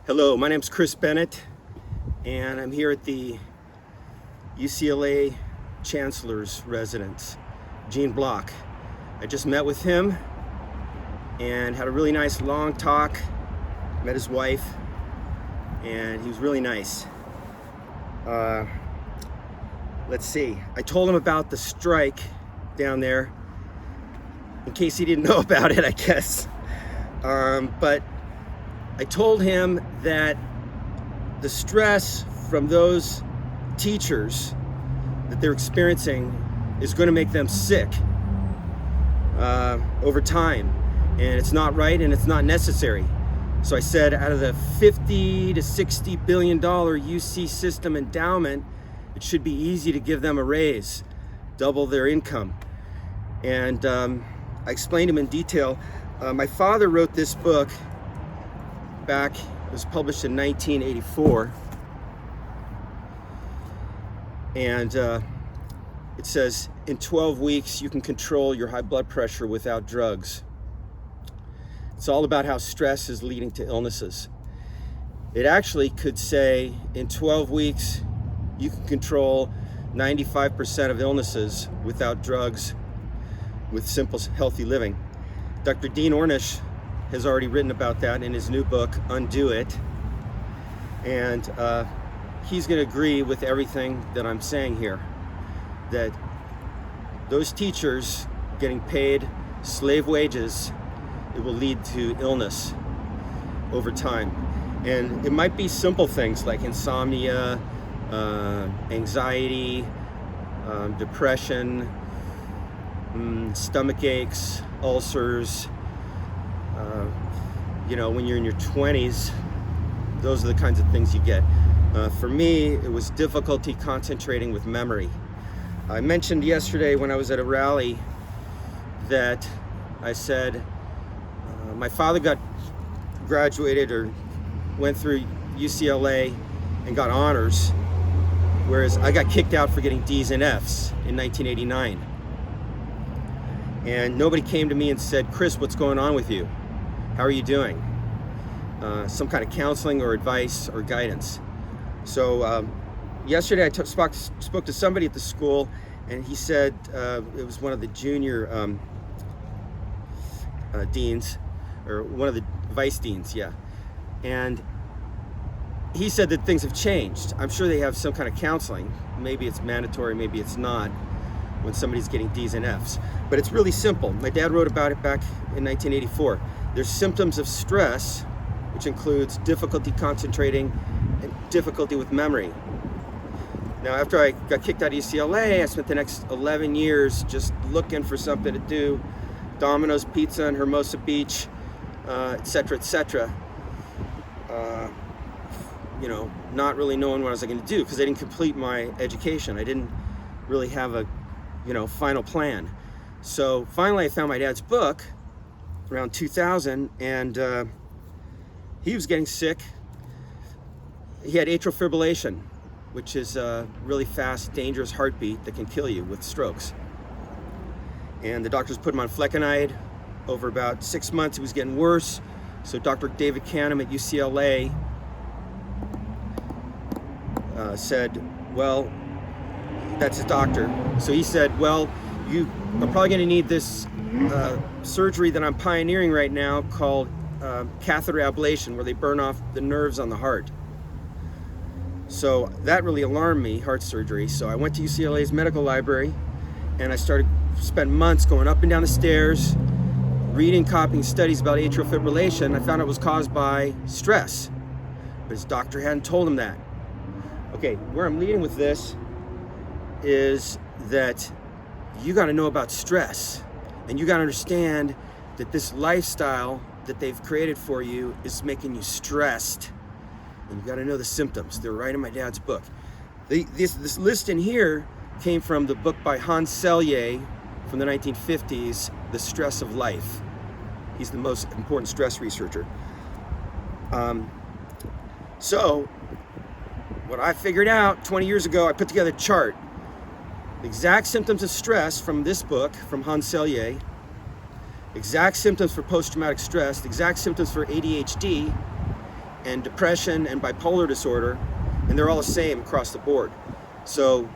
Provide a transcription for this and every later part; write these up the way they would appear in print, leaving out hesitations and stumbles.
Hello, my name's Chris Bennett, and I'm here at the UCLA Chancellor's residence, Gene Block. I just met with him and had a really nice long talk, met his wife, and he was really nice. Let's see, I told him about the strike down there, in case he didn't know about it, I guess. But I told him that the stress from those teachers that they're experiencing is going to make them sick over time, and it's not right and it's not necessary. So I said, out of the $50 to $60 billion UC system endowment, it should be easy to give them a raise, double their income. And I explained to him in detail. My father wrote this book back, it was published in 1984, and it says, in 12 weeks you can control your high blood pressure without drugs. It's all about how stress is leading to illnesses. It actually could say, in 12 weeks you can control 95% of illnesses without drugs, with simple healthy living. Dr. Dean Ornish has already written about that in his new book, Undo It. And he's going to agree with everything that I'm saying here, that those teachers getting paid slave wages, it will lead to illness over time. And it might be simple things like insomnia, anxiety, depression, stomach aches, ulcers. When you're in your 20s, those are the kinds of things you get. For me, it was difficulty concentrating with memory. I mentioned yesterday when I was at a rally that I said my father graduated or went through UCLA and got honors, whereas I got kicked out for getting D's and F's in 1989. And nobody came to me and said, Chris, what's going on with you? How are you doing? Some kind of counseling or advice or guidance. So yesterday I spoke to somebody at the school, and he said it was one of the junior deans, or one of the vice deans, yeah. And he said that things have changed. I'm sure they have some kind of counseling. Maybe it's mandatory, maybe it's not, when somebody's getting D's and F's. But it's really simple. My dad wrote about it back in 1984. There's symptoms of stress, which includes difficulty concentrating and difficulty with memory. Now, after I got kicked out of UCLA, I spent the next 11 years just looking for something to do. Domino's Pizza in Hermosa Beach, etc., etc. Not really knowing what I was going to do, because I didn't complete my education. I didn't really have a final plan. So finally I found my dad's book around 2000, and he was getting sick. He had atrial fibrillation, which is a really fast, dangerous heartbeat that can kill you with strokes. And the doctors put him on flecainide. Over about 6 months, it was getting worse. So Dr. David Canham at UCLA said, well, that's his doctor. So he said, well, you are probably going to need this surgery that I'm pioneering right now called catheter ablation, where they burn off the nerves on the heart. So that really alarmed me, heart surgery. So I went to UCLA's medical library, and I spent months going up and down the stairs, reading, copying studies about atrial fibrillation. I found it was caused by stress, but his doctor hadn't told him that. Okay, where I'm leading with this is that you got to know about stress, and you got to understand that this lifestyle that they've created for you is making you stressed, and you got to know the symptoms. They're right in my dad's book. This list in here came from the book by Hans Selye from the 1950s, The Stress of Life. He's the most important stress researcher. So what I figured out 20 years ago, I put together a chart. The exact symptoms of stress from this book, from Hans Selye, exact symptoms for post-traumatic stress, the exact symptoms for ADHD, and depression and bipolar disorder, and they're all the same across the board. So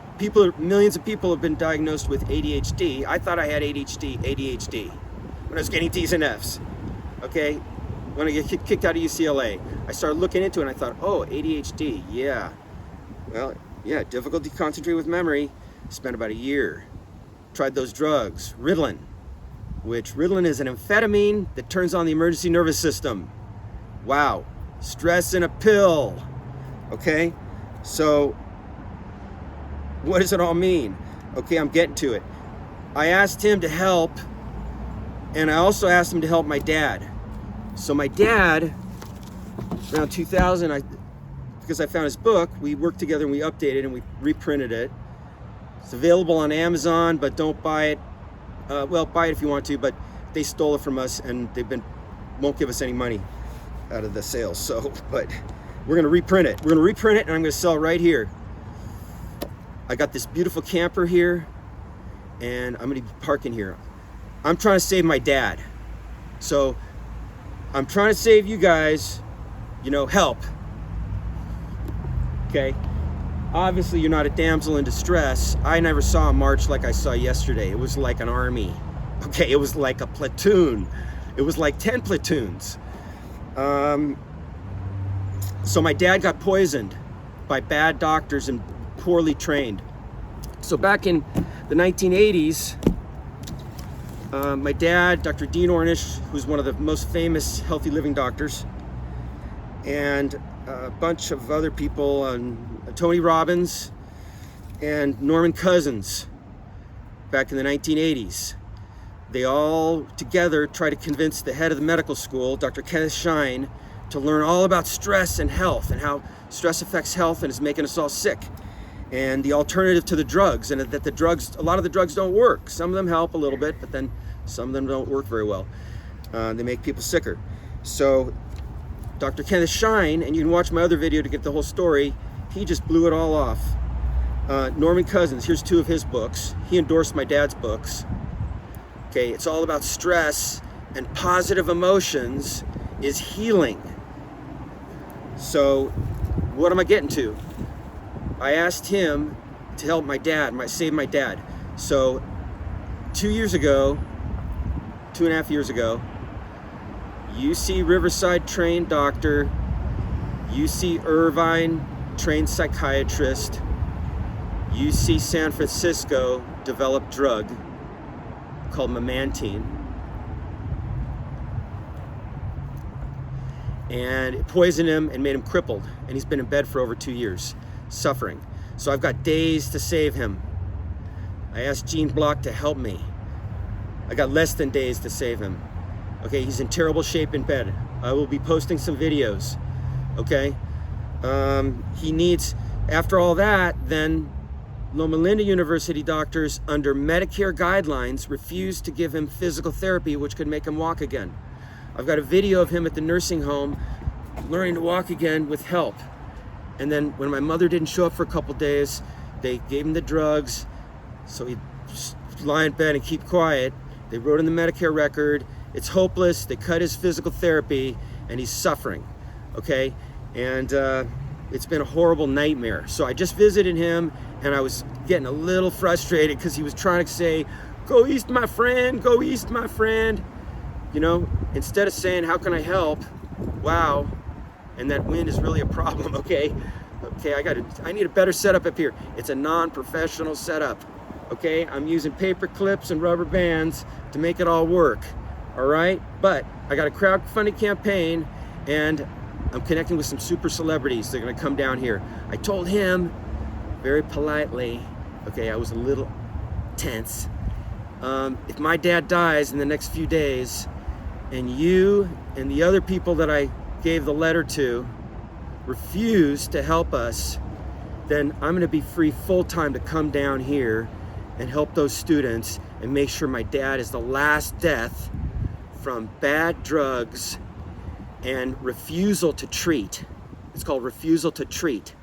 millions of people have been diagnosed with ADHD. I thought I had ADHD when I was getting D's and F's. Okay, when I get kicked out of UCLA, I started looking into it and I thought, oh, ADHD, yeah. Well, yeah, difficulty concentrating with memory. Spent about a year. Tried those drugs, Ritalin, which Ritalin is an amphetamine that turns on the emergency nervous system. Wow, stress in a pill. Okay, so what does it all mean? Okay, I'm getting to it. I asked him to help, and I also asked him to help my dad. So my dad, around 2000, because I found his book, we worked together and we updated and we reprinted it. It's available on Amazon, but don't buy it. Well, buy it if you want to, but they stole it from us and won't give us any money out of the sales. So, but we're gonna reprint it. We're gonna reprint it and I'm gonna sell it right here. I got this beautiful camper here and I'm gonna be parking here. I'm trying to save my dad. So I'm trying to save you guys, help. Okay? Obviously you're not a damsel in distress. I never saw a march like I saw yesterday. It was like an army. Okay, it was like a platoon. It was like 10 platoons. So my dad got poisoned by bad doctors and poorly trained. So back in the 1980s, my dad, Dr. Dean Ornish, who's one of the most famous healthy living doctors, and a bunch of other people, Tony Robbins and Norman Cousins, back in the 1980s. They all together tried to convince the head of the medical school, Dr. Kenneth Shine, to learn all about stress and health and how stress affects health and is making us all sick. And the alternative to the drugs, and that a lot of the drugs don't work. Some of them help a little bit, but then some of them don't work very well. They make people sicker. So Dr. Kenneth Shine, and you can watch my other video to get the whole story, he just blew it all off. Norman Cousins, here's 2 of his books. He endorsed my dad's books. Okay, it's all about stress, and positive emotions is healing. So what am I getting to? I asked him to help my dad, save my dad. So 2.5 years ago, UC Riverside trained doctor, UC Irvine trained psychiatrist, UC San Francisco developed drug called memantine. And it poisoned him and made him crippled. And he's been in bed for over 2 years, suffering. So I've got days to save him. I asked Gene Block to help me. I got less than days to save him. Okay, he's in terrible shape in bed. I will be posting some videos. Okay, he needs, after all that, then Loma Linda University doctors under Medicare guidelines refused to give him physical therapy, which could make him walk again. I've got a video of him at the nursing home learning to walk again with help. And then when my mother didn't show up for a couple days, they gave him the drugs, so he'd just lie in bed and keep quiet. They wrote in the Medicare record, it's hopeless, they cut his physical therapy, and he's suffering, okay? And it's been a horrible nightmare. So I just visited him, and I was getting a little frustrated because he was trying to say, go east, my friend, go east, my friend. Instead of saying, how can I help? Wow, and that wind is really a problem, okay? Okay, I need a better setup up here. It's a non-professional setup, okay? I'm using paper clips and rubber bands to make it all work, all right? But I got a crowdfunding campaign, and I'm connecting with some super celebrities. They're gonna come down here. I told him very politely, okay, I was a little tense. If my dad dies in the next few days, and you and the other people that I gave the letter to refuse to help us, then I'm gonna be free full-time to come down here and help those students and make sure my dad is the last death from bad drugs and refusal to treat. It's called refusal to treat.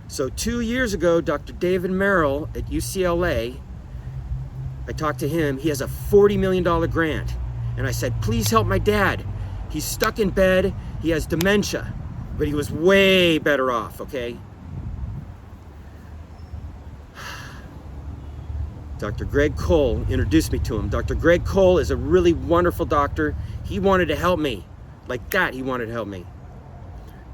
So 2 years ago, Dr. David Merrill at UCLA, I talked to him, he has a $40 million grant. And I said, please help my dad. He's stuck in bed, he has dementia. but he was way better off, okay? Dr. Greg Cole introduced me to him. Dr. Greg Cole is a really wonderful doctor. He wanted to help me. Like that, he wanted to help me.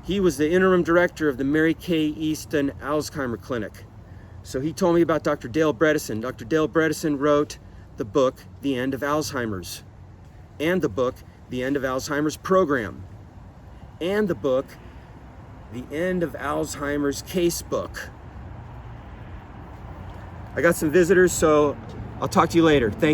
He was the interim director of the Mary Kay Easton Alzheimer Clinic. So he told me about Dr. Dale Bredesen. Dr. Dale Bredesen wrote the book, The End of Alzheimer's, and the book, The End of Alzheimer's Program, and the book, The End of Alzheimer's Casebook. I got some visitors, so I'll talk to you later. Thank you.